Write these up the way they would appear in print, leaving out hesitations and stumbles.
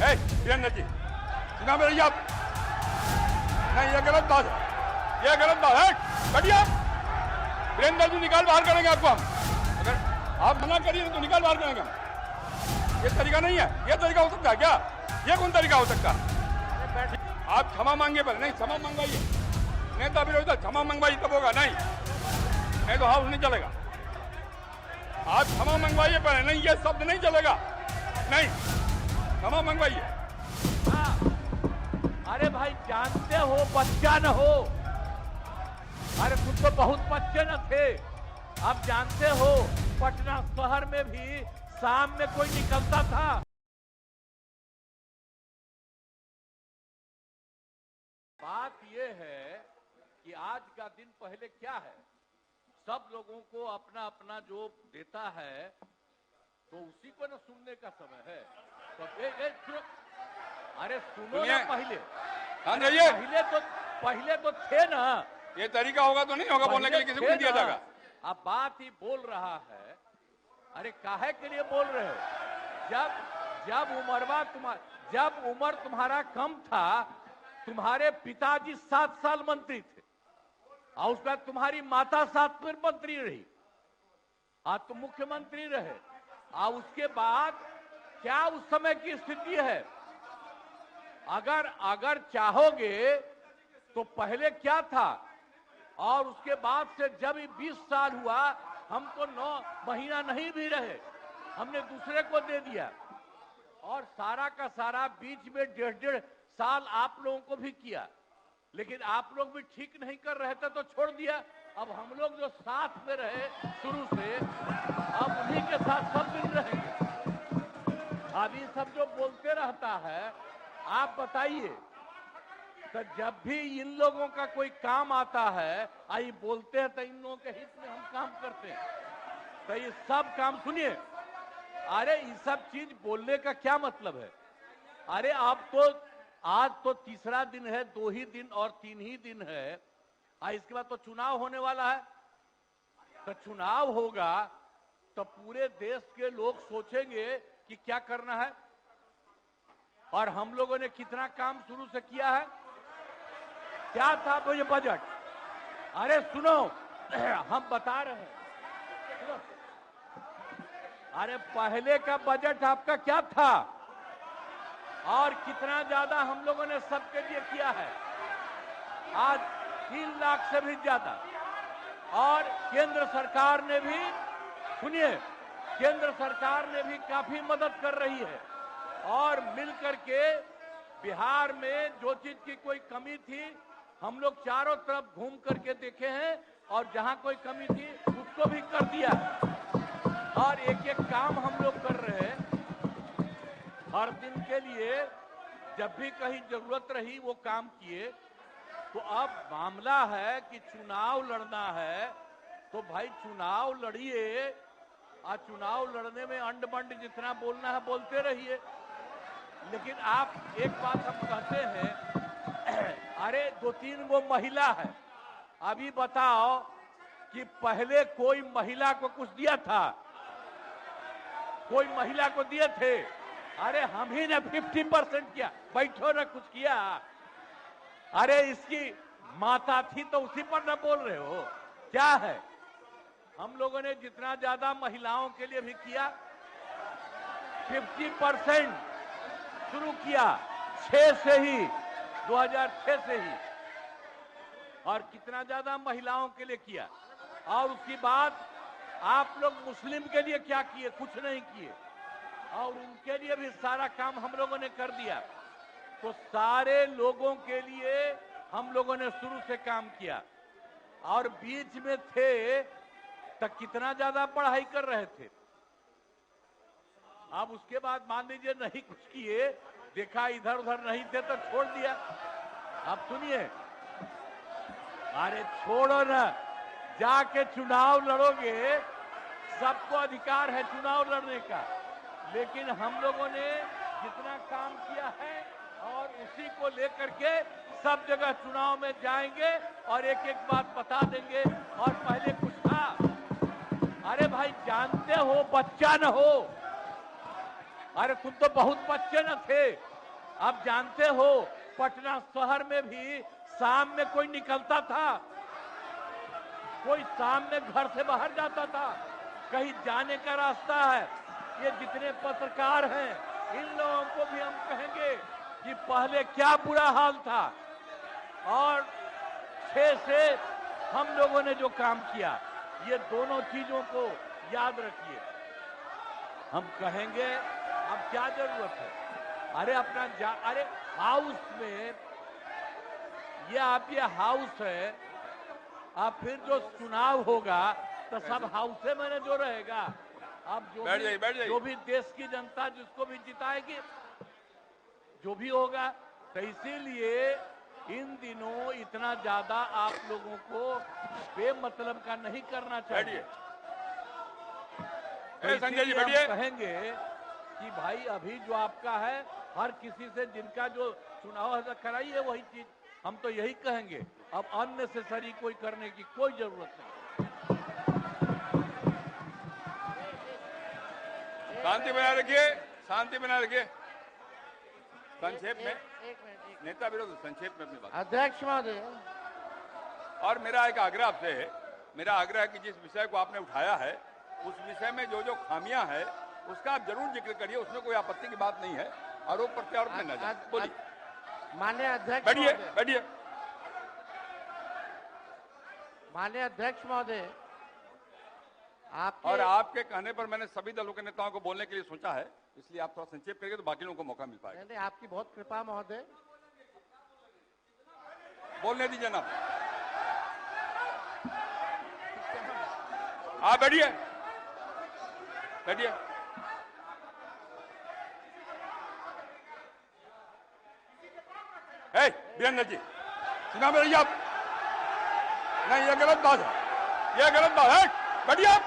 वीरेंद्र जी सुना मेरी आप नहीं, ये गलत बात है, ये गलत बात है। बढ़िया वीरेंद्र जी निकाल बाहर करेंगे आपको हम, अगर आप मना करिए तो निकाल बाहर करेंगे हम। ये तरीका नहीं है, ये तरीका हो सकता है क्या? ये कौन तरीका हो सकता है? आप क्षमा मांगे पर नहीं, क्षमा मंगवाइए, नेता विरोधी क्षमा मंगवाइए तब होगा, नहीं तो हाउस नहीं चलेगा। आप क्षमा मंगवाइए पर नहीं, ये शब्द नहीं चलेगा, नहीं क्षमा मंगवाइए। अरे भाई जानते हो बच्चा न हो, अरे तुम तो बहुत बच्चे न थे। अब जानते हो पटना शहर में भी शाम में कोई निकलता था। बात यह है कि आज का दिन पहले क्या है, सब लोगों को अपना अपना जो देता है तो उसी को न सुनने का समय है। तो अरे सुनो ना पहले तो थे ना। ये तरीका होगा तो नहीं होगा बोलने के लिए, किसी को नहीं दिया जाएगा। अब बात ही बोल रहा है, अरे काहे के लिए बोल रहे हो? जब उम्र तुम्हारा कम था, तुम्हारे पिताजी 7 साल मंत्री थे और उसके बाद तुम्हारी माता 7 फिर मंत्री रही, आज तुम मुख्यमंत्री रहे। और उसके बाद क्या उस समय की स्थिति है? अगर चाहोगे तो पहले क्या था और उसके बाद से जब 20 साल हुआ, हम तो 9 महीना नहीं भी रहे, हमने दूसरे को दे दिया। और सारा का सारा बीच में 1.5 साल आप लोगों को भी किया, लेकिन आप लोग भी ठीक नहीं कर रहे थे तो छोड़ दिया। अब हम लोग जो साथ में रहे शुरू से, अब उन्हीं के साथ सब दिन रहेंगे। अभी सब जो बोलते रहता है, आप बताइए, तो जब भी इन लोगों का कोई काम आता है, आई बोलते हैं तो इन लोगों के हित में हम काम करते हैं। तो ये सब काम सुनिए, अरे ये सब चीज बोलने का क्या मतलब है? अरे आप तो आज तो तीसरा दिन है, 2 ही दिन और 3 ही दिन है, इसके बाद तो चुनाव होने वाला है। तो चुनाव होगा तो पूरे देश के लोग सोचेंगे कि क्या करना है, और हम लोगों ने कितना काम शुरू से किया है। क्या था वो ये बजट? अरे सुनो, हम बता रहे हैं, सुनो। अरे पहले का बजट आपका क्या था और कितना ज्यादा हम लोगों ने सबके लिए किया है? आज 3 लाख से भी ज्यादा। और केंद्र सरकार ने भी, सुनिए, केंद्र सरकार ने भी काफी मदद कर रही है। और मिलकर के बिहार में जो चीज की कोई कमी थी, हम लोग चारों तरफ घूम करके देखे हैं, और जहां कोई कमी थी उसको भी कर दिया। और एक एक काम हम लोग कर रहे हैं हर दिन के लिए। जब भी कहीं जरूरत रही वो काम किए। तो अब मामला है कि चुनाव लड़ना है, तो भाई चुनाव लड़िए, और चुनाव लड़ने में अंड बंड जितना बोलना है बोलते रहिए। लेकिन आप एक बात हम कहते हैं, अरे 2-3 वो महिला है, अभी बताओ कि पहले कोई महिला को कुछ दिया था? कोई महिला को दिए थे? अरे हम ही ने 50% किया, बैठो ना कुछ किया। अरे इसकी माता थी तो उसी पर ना बोल रहे हो? क्या है, हम लोगों ने जितना ज्यादा महिलाओं के लिए भी किया, 50% शुरू किया 6 से ही, 2006 से ही। और कितना ज्यादा महिलाओं के लिए किया। और उसके बाद आप लोग मुस्लिम के लिए क्या किए? कुछ नहीं किए। और उनके लिए भी सारा काम हम लोगों ने कर दिया। तो सारे लोगों के लिए हम लोगों ने शुरू से काम किया। और बीच में थे तो कितना ज्यादा पढ़ाई कर रहे थे। अब उसके बाद मान लीजिए नहीं कुछ किए, देखा इधर उधर नहीं थे तो छोड़ दिया। अब सुनिए, अरे छोड़ो ना, जाके चुनाव लड़ोगे, सबको अधिकार है चुनाव लड़ने का। लेकिन हम लोगों ने जितना काम किया है और उसी को लेकर के सब जगह चुनाव में जाएंगे और एक एक बात बता देंगे। और पहले कुछ था, अरे भाई जानते हो बच्चा न हो, अरे तुम तो बहुत बच्चे न थे। आप जानते हो पटना शहर में भी शाम में कोई निकलता था, कोई शाम में घर से बाहर जाता था, कहीं जाने का रास्ता है। ये जितने पत्रकार हैं इन लोगों को भी हम कहेंगे कि पहले क्या बुरा हाल था और 6 से हम लोगों ने जो काम किया, ये दोनों चीजों को याद रखिए। हम कहेंगे अब क्या जरूरत है, अरे अरे हाउस में ये हाउस है, अब फिर जो चुनाव होगा तो सब हाउसे में जो रहेगा। अब जो भी देश की जनता जिसको भी जिताएगी, जो भी होगा, तो इसीलिए इन दिनों इतना ज्यादा आप लोगों को बेमतलब का नहीं करना चाहिए। संजय जी हम बैठिए। कहेंगे कि भाई अभी जो आपका है, हर किसी से जिनका जो चुनाव है कराइए वही चीज। हम तो यही कहेंगे, अब अननेसेसरी कोई करने की कोई जरूरत नहीं। शांति बनाए रखिए, शांति बनाए रखिए। संक्षेप में नेता विरोध, संक्षेप में अपनी बात। अध्यक्ष महोदय, और मेरा एक आग्रह आपसे है, मेरा आग्रह है कि जिस विषय को आपने उठाया है उस विषय में जो जो खामियां हैं उसका आप जरूर जिक्र करिए, उसमें कोई आपत्ति की बात नहीं है। आरोप प्रत्यारोप में न जाए। बोलिए। माननीय अध्यक्ष बैठिए महोदय, बैठिए। माननीय अध्यक्ष महोदय, और आपके कहने पर मैंने सभी दलों के नेताओं को बोलने के लिए सोचा है, इसलिए आप थोड़ा संक्षेप करेंगे तो बाकी लोगों को मौका मिल पाएगा। नहीं, आपकी बहुत कृपा महोदय। बोलने दीजिए ना, आप बैठिए बैठिए। वीरेंद्र जी सुना मेरी आप? नहीं, ये गलत बात है, ये गलत बात है। बैठिए आप।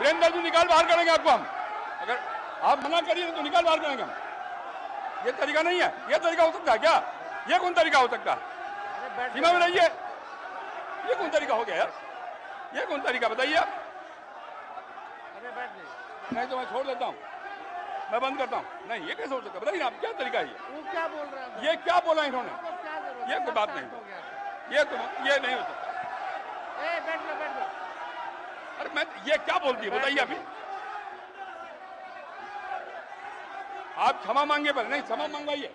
वीरेंद्र जी निकाल बाहर करेंगे आपको हम, अगर आप मना करिए तो निकाल बाहर करेंगे हम। ये तरीका नहीं है, ये तरीका हो सकता है क्या? ये कौन तरीका हो सकता है? सीमा में रहिए। ये कौन तरीका हो गया यार? ये कौन तरीका बताइए आप? नहीं तो मैं छोड़ देता हूँ, मैं बंद करता हूँ। नहीं, ये कैसे हो सकता है? बताइए आप, क्या तरीका है ये? वो क्या बोल रहे हैं? ये क्या बोला इन्होंने? ये कोई बात हो नहीं, गया। ये नहीं हो सकता। बैठ लो। अरे मैं ये क्या बोलती है बताइए अभी? आप क्षमा मांगे पर नहीं, क्षमा मंगवाइए।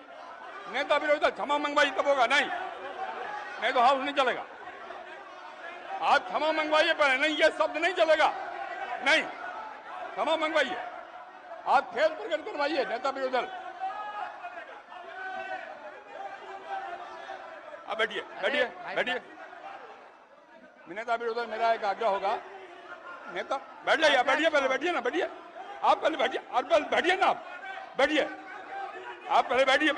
नेता विरोधी क्षमा मंगवाइए तब होगा, नहीं तो हाउस नहीं चलेगा। आप क्षमा मंगवाइए पर नहीं, ये शब्द नहीं चलेगा। नहीं, क्षमा मंगवाइए। आप खेल प्रकट करवाइए नेता विरोधी दल। अब बैठिए। नेता विरोधी दल, मेरा एक आग्रह होगा, नेता बैठ जाइए, आप बैठिए, पहले बैठिए ना, बैठिए आप, पहले बैठिए, और पहले बैठिए ना आप, बैठिए आप, पहले बैठिए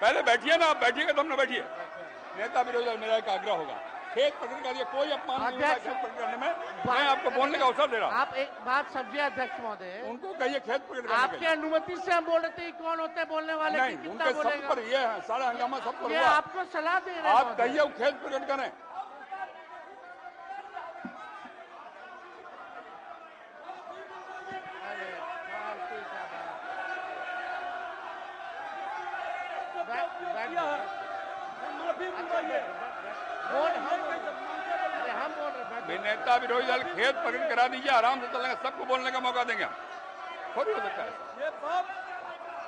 पहले बैठिए ना आप, बैठिएगा तब ना बैठिए। नेता विरोधी दल, मेरा एक आग्रह होगा, खेत प्रकट करिए, कोई अपमान नहीं होगा खेत प्रकट करने में। मैं आपको बोलने का अवसर दे रहा हूँ। आप एक बात समझिए अध्यक्ष महोदय, उनको कहिए खेत प्रकट करने आपकी अनुमति से हम बोल रहे थे कौन होते हैं बोलने वाले? नहीं, उनके सब पर ये है, सारा हंगामा सब पर ये हुआ। आपको सलाह दे रहे हैं। आप कहिए वो खेत प्रकट करें। नेता विरोधी दल खेत प्रकट करा दीजिए, आराम से चलेंगे, सबको बोलने का मौका देंगे। थोड़ी हो सकता है ये बाप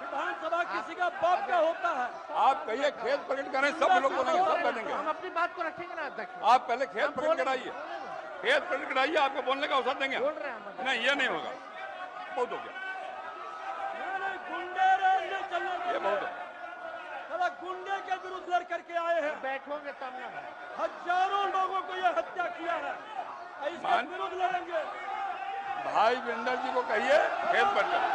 विधानसभा किसी का बाप का होता है। आप कहिए खेत प्रकट करें, सब लोग बोलेंगे, सब बैठेंगे। हम अपनी बात को रखेंगे ना अध्यक्ष। आप पहले खेत प्रकट कराइए, खेत प्रकट कराइए, आपको बोलने का अवसर देंगे। बोल रहे हैं नहीं, ये नहीं होगा, बहुत हो गया, गुंडे ये बहुत हो। गुंडे के विरुद्ध लड़ करके आए हैं। बैठोगे तब ना। हजारों लोगों को यह हत्या किया है, इसके विरुद्ध लड़ेंगे। भाई वीरेंद्र जी को कहिए खेत प्रकट करें।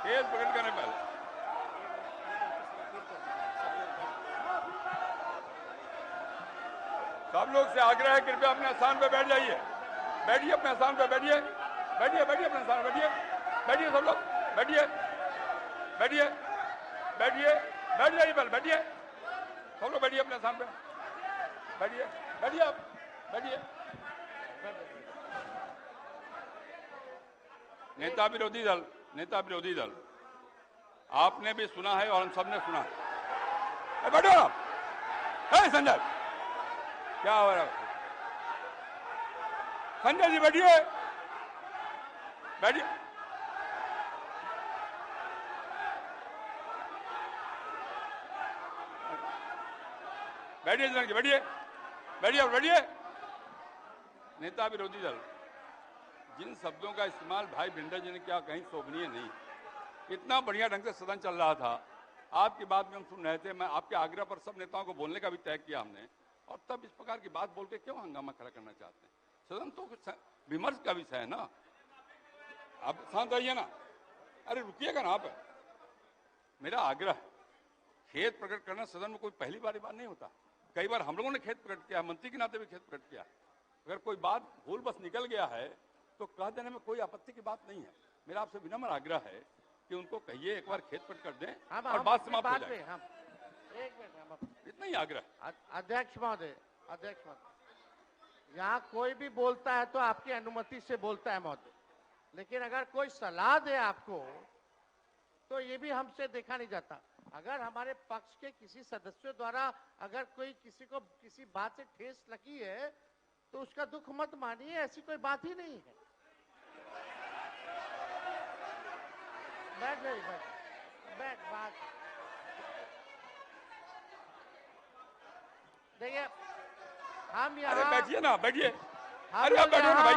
खेत प्रकट करने पहले सब लोग से आग्रह है, कृपया अपने स्थान पर बैठ जाइए, बैठिए अपने स्थान पर, बैठिए अपने स्थान पर, बैठिए सब लोग, बैठ जाइए पहले, बैठिए। सब लोग बैठिए अपने स्थान पे, बैठिए बैठिए आप बैठिए। नेता विरोधी दल आपने भी सुना है और हम सब ने सुना है। बैठो आप। संजय क्या हो रहा है? संजय जी बैठिए बैठिए। बैठिए बैठिए बैठिए बैठिए। नेता विरोधी दल, जिन शब्दों का इस्तेमाल भाई भिंडर जी ने किया कहीं शोभनीय नहीं। इतना बढ़िया ढंग से सदन चल रहा था, आपकी बात में हम सुन रहे थे। मैं आपके आग्रह पर सब नेताओं को बोलने का भी तय किया हमने, और तब इस प्रकार की बात बोल के क्यों हंगामा खड़ा करना चाहते हैं? सदन तो विमर्श का विषय है ना। आप शांत रहिए ना। अरे रुकिएगा ना आप। मेरा आग्रह, खेद प्रकट करना सदन में कोई पहली बार नहीं होता। कई बार हम लोगों ने खेद प्रकट किया, मंत्री के नाते भी खेद प्रकट किया। अगर कोई बात भूल बस निकल गया है तो कह देने में कोई आपत्ति की बात नहीं है। मेरा आपसे विनम्र आग्रह है कि उनको कहिए एक बार खेद प्रकट कर दें और बात समाप्त हो जाए। एक मिनट, इतना ही आग्रह। अध्यक्ष महोदय, यहाँ कोई भी बोलता है तो आपकी अनुमति से बोलता है महोदय, लेकिन अगर कोई सलाह दे आपको तो ये भी हमसे देखा नहीं जाता। अगर हमारे पक्ष के किसी सदस्यों द्वारा अगर कोई किसी को किसी बात से ठेस लगी है तो उसका दुख मत मानिए, ऐसी कोई बात ही नहीं है। बैठ बात देखिए, हम यहाँ बैठिए ना, बैठिए। हम अरे आप बैठो ना भाई।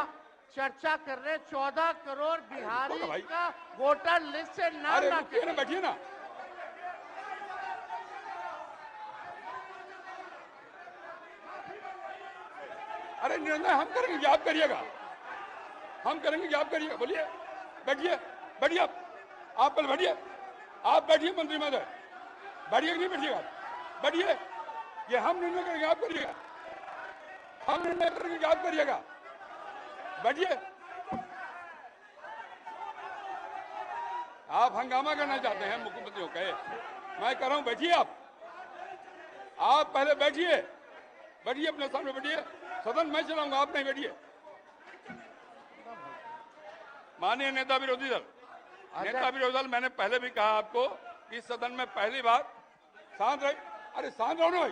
चर्चा कर रहे 14 करोड़ बिहारी का वोटर लिस्ट से नाम ना ना, बैठिए ना। अरे निर्णय हम करेंगे कि आप करिएगा? हम करेंगे कि आप करिएगा? बोलिए। बैठिए बैठिए आप पहले बैठिए। आप बैठिए मंत्री महोदय, बैठिए कि नहीं बैठिएगा? बैठिए। ये हम निर्णय करेंगे, आप करिएगा? हम निर्णय करेंगे कि आप करिएगा? बैठिए। आप हंगामा करना चाहते हैं मुख्यमंत्री को कहे, मैं कह रहा हूं बैठिए। आप पहले बैठिए, बैठिए अपने सामने बैठिए। सदन मैं चलाऊंगा, आप नहीं, बैठिए। माननीय नेता विरोधी दल, मैंने पहले भी कहा आपको कि सदन में पहली बार शांत रहे। अरे शांत रहो ना भाई।